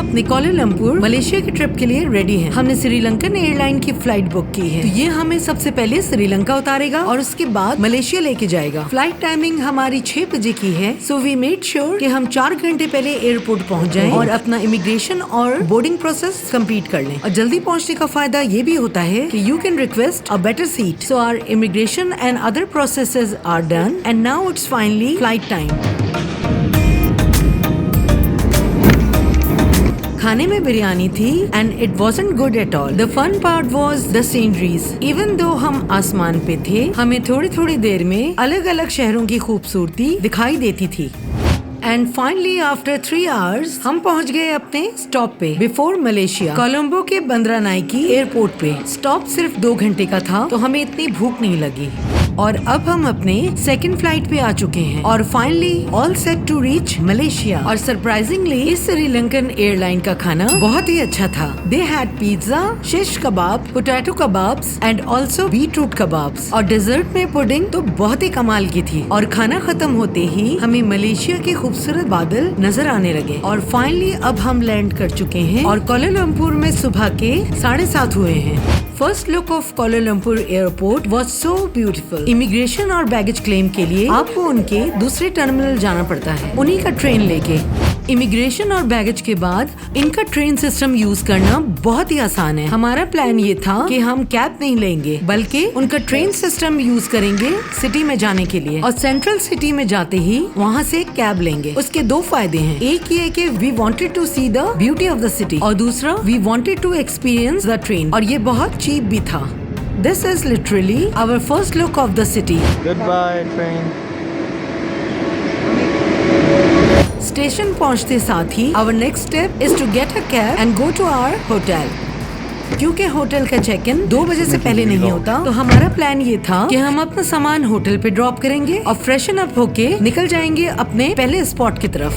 अपने Kuala Lumpur Malaysia की trip के लिए रेडी हैं। हमने श्रीलंकन एयरलाइन की फ्लाइट बुक की है। तो ये हमें सबसे पहले श्रीलंका उतारेगा और उसके बाद मलेशिया लेके जाएगा। फ्लाइट टाइमिंग हमारी 6 बजे की है। सो वी मेड श्योर कि हम 4 घंटे पहले एयरपोर्ट पहुंच जाएं और अपना इमिग्रेशन और बोर्डिंग प्रोसेस कंप्लीट कर लें। और जल्दी पहुंचने का फायदा ये भी होता है कि you can request a better seat. So our immigration and other processes are done and now it's finally flight time. खाने में बिरयानी थी and it wasn't good at all. The fun part was the sceneries. Even though हम आसमान पे थे, हमें थोड़ी थोड़ी देर में अलग अलग शहरों की खूबसूरती दिखाई देती थी। एंड फाइनली आफ्टर 3 आवर्स हम पहुंच गए अपने स्टॉप पे बिफोर मलेशिया, कोलंबो के बंदरा नाइकी एयरपोर्ट पे। स्टॉप सिर्फ 2 घंटे का था तो हमें इतनी भूख नहीं लगी और अब हम अपने सेकंड फ्लाइट पे आ चुके हैं और finally all set to reach Malaysia. और सरप्राइजिंगली इस श्रीलंकन एयरलाइन का खाना बहुत ही अच्छा था। दे had pizza, shish kebab, potato kebabs and also beetroot kebabs. और डेजर्ट में पुडिंग तो बहुत ही कमाल की थी। और खाना खत्म होते ही हमें मलेशिया के खूबसूरत बादल नजर आने लगे। और फाइनली अब हम लैंड कर चुके हैं और कोलालमपुर में सुबह के 7:30 हुए हैं। First look of Kuala Lumpur airport was so beautiful. Immigration और बैगेज क्लेम के लिए आपको उनके दूसरे टर्मिनल जाना पड़ता है, उन्हीं का ट्रेन लेके। इमिग्रेशन और बैगेज के बाद इनका ट्रेन सिस्टम यूज करना बहुत ही आसान है। हमारा प्लान ये था कि हम कैब नहीं लेंगे बल्कि उनका ट्रेन सिस्टम यूज करेंगे सिटी में जाने के लिए। और सेंट्रल सिटी में जाते ही वहाँ से कैब लेंगे। उसके 2 फायदे हैं। एक ये कि we wanted to see the beauty of the city और दूसरा we wanted to experience the train. और ये बहुत चीप भी था। This is literally our first look of the city. Goodbye, train. Station पहुंचते साथ ही our next step is to get a cab and go to our hotel. क्योंकि hotel का चेक इन 2 बजे से पहले नहीं होता तो हमारा प्लान ये था कि हम अपना सामान होटल पे ड्रॉप करेंगे और फ्रेशन अप होके निकल जाएंगे अपने पहले स्पॉट की तरफ।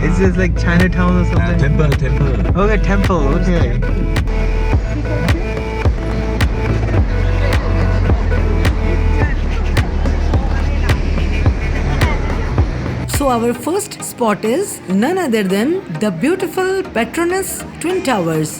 Is this like Chinatown or something? Temple. Okay, temple. Okay. So our first spot is none other than the beautiful Petronas Twin Towers.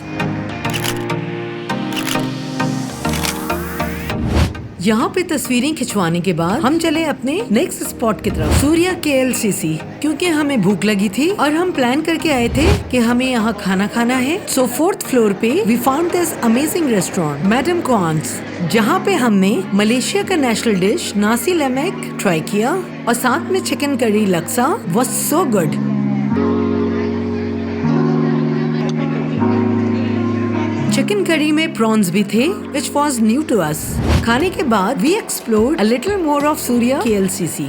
यहाँ पे तस्वीरें खिंचवाने के बाद हम चले अपने नेक्स्ट स्पॉट की तरफ, सूर्या KLCC। क्योंकि हमें भूख लगी थी और हम प्लान करके आए थे कि हमें यहाँ खाना खाना है। सो 4th फ्लोर पे we found this amazing restaurant Madam Kwan's, जहाँ पे हमने मलेशिया का national dish nasi lemak try किया और साथ में chicken curry laksa was so good. Chicken curry में प्रॉन्स भी थे which was new to us। खाने के बाद we explored a little more of Surya KLCC।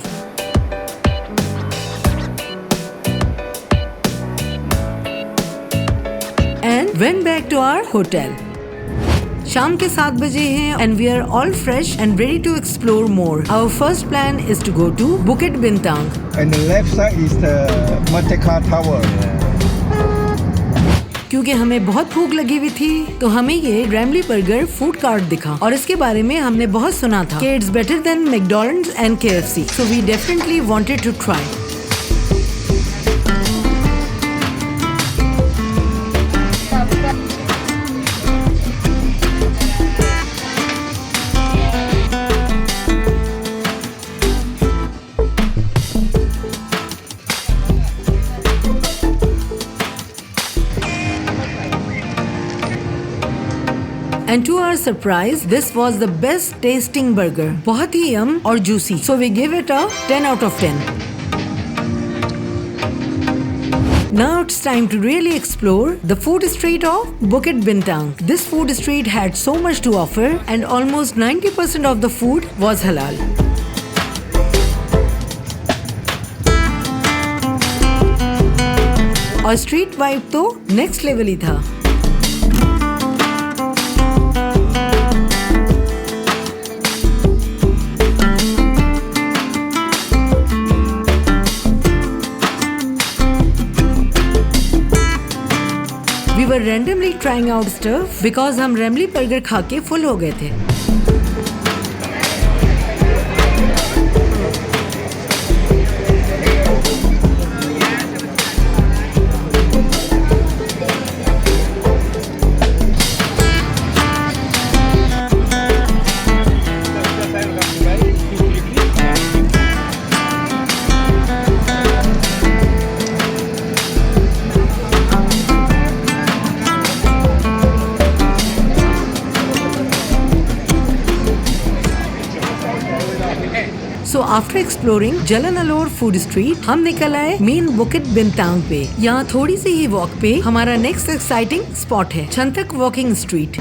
and went back to our hotel। शाम के 7 बजे हैं and we are all fresh and ready to explore more। Our first plan is to go to Bukit Bintang। And the left side is the Merdeka Tower। क्योंकि हमें बहुत भूख लगी हुई थी तो हमें ये रैमली बर्गर फूड कार्ट दिखा और इसके बारे में हमने बहुत सुना था कि it's better than McDonald's and KFC। So we definitely wanted to try. And to our surprise, this was the best tasting burger. बहुत ही yum और juicy. So we give it a 10 out of 10. Now it's time to really explore the food street of Bukit Bintang. This food street had so much to offer and almost 90% of the food was halal. और street vibe तो next level ही था। We were randomly trying out stuff because हम रैमली burger खा के full हो गए थे। So after exploring Jalan Alor food street हम निकल आए मेन बुकिट बिंतांग पे। यहाँ थोड़ी सी ही वॉक पे हमारा नेक्स्ट एक्साइटिंग स्पॉट है छंतक वॉकिंग स्ट्रीट।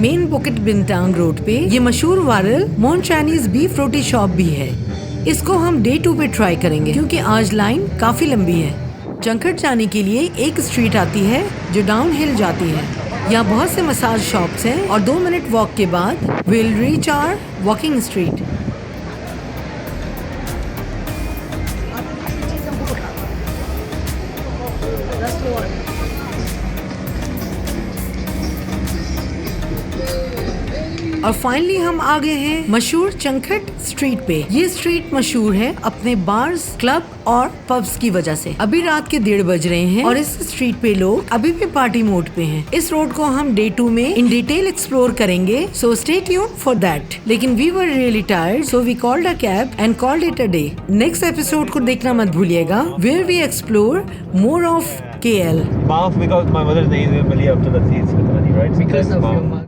मेन बुकिट बिंतांग रोड पे ये मशहूर वायरल मोन चाइनीज बीफ रोटी शॉप भी है। इसको हम डे 2 पे ट्राई करेंगे क्योंकि आज लाइन काफी लंबी है। चंखट जाने के लिए एक स्ट्रीट आती है जो डाउन हिल जाती है। यहाँ बहुत से मसाज शॉप्स हैं और 2 मिनट वॉक के बाद will reach our walking street. और फाइनली हम आ गए हैं मशहूर चंखट स्ट्रीट पे। ये स्ट्रीट मशहूर है अपने बार्स, क्लब और पब्स की वजह से। अभी रात के 1:30 बज रहे हैं और इस स्ट्रीट पे लोग अभी भी पार्टी मोड पे हैं। इस रोड को हम डे 2 में इन डिटेल एक्सप्लोर करेंगे, so stay tuned for that. लेकिन we were really tired, so we called a cab and called it a day. Next episode को देखना मत भूलिएगा, where we explore more of KL. Maaf because my mother's name is Malia Abdul Aziz Khatani, right? So Because that's of Maaf. your mother.